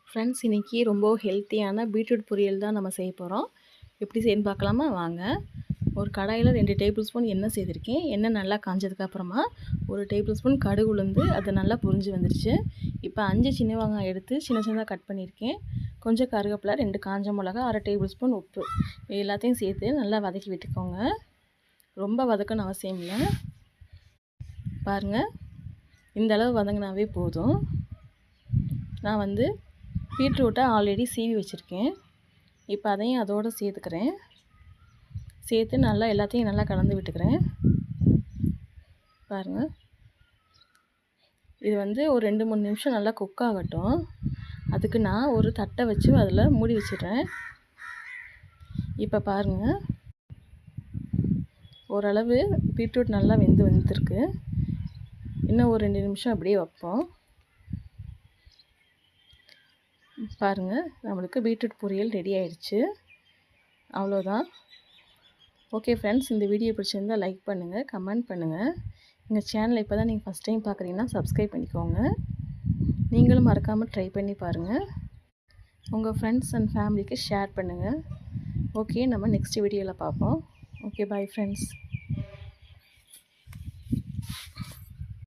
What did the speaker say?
Friends இன்றைக்கி ரொம்ப ஹெல்த்தியான பீட்ரூட் பொரியல் தான் நம்ம செய்ய போகிறோம். எப்படி செய்யணும்னு பார்க்கலாமா வாங்க. ஒரு கடாயில் 2 டேபிள் ஸ்பூன் எண்ணெய் சேர்த்துருக்கேன். எண்ணெய் நல்லா காஞ்சதுக்கப்புறமா 1 டேபிள் ஸ்பூன் கடுகு உளுந்து அது நல்லா பொரிஞ்சு வந்துருச்சு. இப்போ 5 சின்ன வெங்காயம் எடுத்து சின்ன சின்னதாக கட் பண்ணியிருக்கேன். கொஞ்சம் கருவேப்பிலை, 2 காஞ்ச மிளகா, 1/2 டேபிள் ஸ்பூன் உப்பு எல்லாத்தையும் சேர்த்து நல்லா வதக்கி விட்டுக்கோங்க. ரொம்ப வதக்கணும் அவசியம் இல்லை. பாருங்கள், இந்த அளவு வதங்கினாவே போதும். நான் பீட்ரூட்டை ஆல்ரெடி சீவி வச்சுருக்கேன். இப்போ அதையும் அதோடு சேர்த்துக்கிறேன். சேர்த்து நல்லா எல்லாத்தையும் நல்லா கலந்து விட்டுக்கிறேன். பாருங்கள், இது ஒரு 2-3 நிமிஷம் நல்லா குக் ஆகட்டும். அதுக்கு நான் ஒரு தட்டை வச்சு அதில் மூடி வச்சிடுறேன். இப்போ பாருங்கள், ஓரளவு பீட்ரூட் நல்லா வெந்து வந்துருக்கு. இன்னும் ஒரு 2 நிமிஷம் அப்படியே வைப்போம். பாருங்கள், நம்மளுக்கு பீட்ரூட் பொரியல் ரெடி ஆயிடுச்சு. அவ்வளோதான். ஓகே ஃப்ரெண்ட்ஸ், இந்த வீடியோ பிடிச்சிருந்தால் லைக் பண்ணுங்கள், கமெண்ட் பண்ணுங்கள். எங்கள் சேனலை இப்போ தான் நீங்கள் ஃபஸ்ட் டைம் பார்க்குறீங்கன்னா சப்ஸ்கிரைப் பண்ணிக்கோங்க. நீங்களும் மறக்காமல் ட்ரை பண்ணி பாருங்கள். உங்கள் ஃப்ரெண்ட்ஸ் அண்ட் ஃபேமிலிக்கு ஷேர் பண்ணுங்கள். ஓகே, நம்ம நெக்ஸ்ட் வீடியோவில் பார்ப்போம். Okay, bye friends.